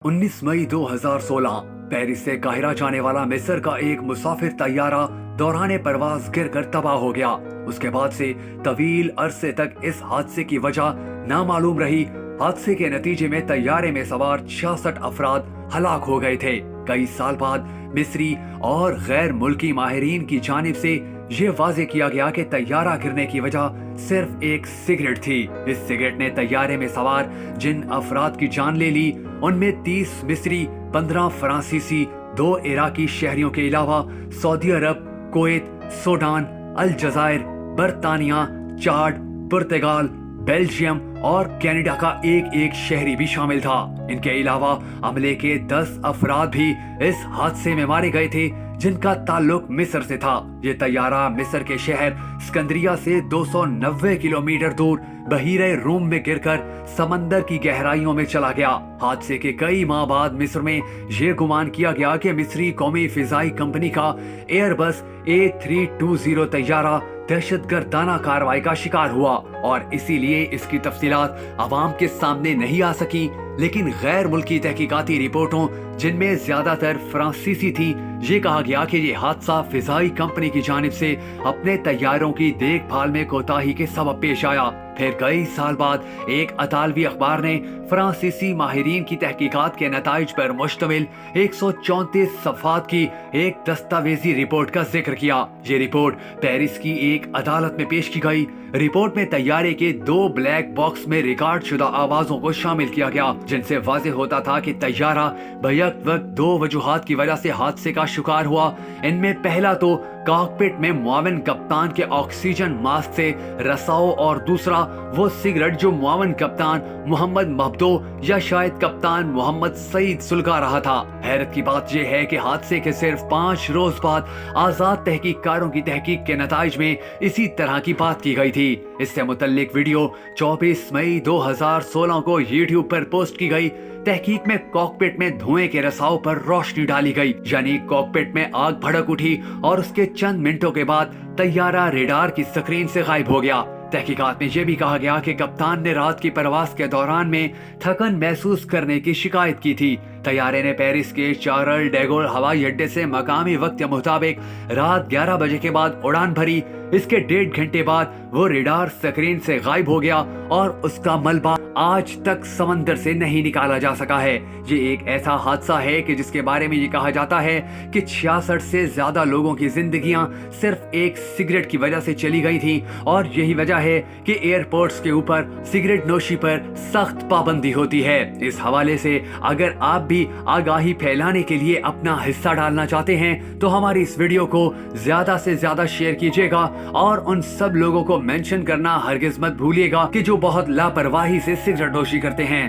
19 मई 2016 Paris से Cairo जाने वाला मिस्र का एक मुसाफिर तैयारा दौरान परवाज गिरकर तबाह हो गया। उसके बाद से तवील अरसे तक इस हादसे की वजह नामालूम रही। हादसे के नतीजे में तैयारे में सवार 66 अफराद हलाक हो गए थे। कई साल बाद मिस्री और गैर मुल्की माहिरीन की जानिब से ये वाजे किया गया कि तैयारा गिरने की वजह सिर्फ एक सिगरेट थी। इस सिगरेट ने तैयारे में सवार जिन अफराद की जान ले ली उनमें 30 मिस्री, 15 फ्रांसीसी, 2 इराकी शहरियों के अलावा सऊदी अरब, कुवैत, सूडान, अल-जज़ायर, बरतानिया, चाड, पुर्तगाल, बेल्जियम और कनाडा का एक शहरी भी शामिल था। इनके अलावा अमले के 10 अफराद भी इस हादसे में मारे गए थे जिनका ताल्लुक मिस्र से था। ये तैयारा मिस्र के शहर सिकंदरिया से 290 किलोमीटर दूर बहीरे रूम में गिरकर समंदर की गहराइयों में चला गया। हादसे के कई माह बाद मिस्र में ये गुमान किया गया कि मिस्री कौमी फिजाई कंपनी का एयरबस A320 तैयारा दहशतगर्दाना कार्रवाई का शिकार हुआ और इसीलिए इसकी तफसीलात आवाम के सामने नहीं आ सकी। लेकिन गैर मुल्की तहकीकाती रिपोर्टों, जिनमें ज्यादातर फ्रांसीसी थी, ये कहा गया कि ये हादसा फिजाई कंपनी की जानिब से अपने तैयारों की देखभाल में कोताही के सबब पेश आया। फिर कई साल बाद एक अतालवी अखबार ने फ्रांसीसी माहिरीन की तहकीकात के नताइज पर मुश्तमिल 134 सफ़ात की एक दस्तावेजी रिपोर्ट का जिक्र किया। ये रिपोर्ट पेरिस की एक अदालत में पेश की गई। रिपोर्ट में तैयारे के 2 ब्लैक बॉक्स में रिकॉर्ड शुदा आवाजों को शामिल किया गया, जिनसे वाज़ेह होता था कि तैयारा बैक वक्त 2 वजूहात की वजह से हादसे का शिकार हुआ। इनमें पहला तो कॉकपिट में मुआविन कप्तान के ऑक्सीजन मास्क से रसाव और दूसरा वो सिगरेट जो मुआविन कप्तान मोहम्मद मबदो या शायद कप्तान मोहम्मद सईद सुलगा रहा था। हैरत की बात यह है कि हादसे के सिर्फ 5 रोज बाद आजाद तहकीककारों की तहकीक के नताइज में इसी तरह की बात की गई थी। इससे मुतल्लिक वीडियो 24 मई 2016 को यूट्यूब पर पोस्ट की गई। तहकीक में कॉकपिट में धुएं के रसाव पर रोशनी डाली गई, यानी कॉकपिट में आग भड़क उठी और उसके चंद मिनटों के बाद तैयारा रेडार की स्क्रीन से गायब हो गया। तहकीकात में यह भी कहा गया कि कप्तान ने रात की परवास के दौरान में थकन महसूस करने की शिकायत की थी। तैयारे ने पेरिस के चार्ल डे गोल हवाई अड्डे से मकामी वक्त के मुताबिक रात 11 बजे के बाद उड़ान भरी। इसके 1.5 घंटे बाद वो रेडार स्क्रीन से गायब हो गया और उसका मलबा आज तक समंदर से नहीं निकाला जा सका है। ये एक ऐसा हादसा है कि जिसके बारे में ये कहा जाता है कि 66 से ज्यादा लोगों की जिंदगियां सिर्फ एक सिगरेट की वजह से चली गई थी और यही वजह है कि एयरपोर्ट्स के ऊपर सिगरेट नोशी पर सख्त पाबंदी होती है। इस हवाले से अगर आप भी आगाही फैलाने के लिए अपना हिस्सा डालना चाहते हैं तो हमारी इस वीडियो को ज्यादा से ज्यादा शेयर कीजिएगा और उन सब लोगों को मेंशन करना हरगिज मत भूलिएगा कि जो बहुत लापरवाही से सिगरेट नोशी करते हैं।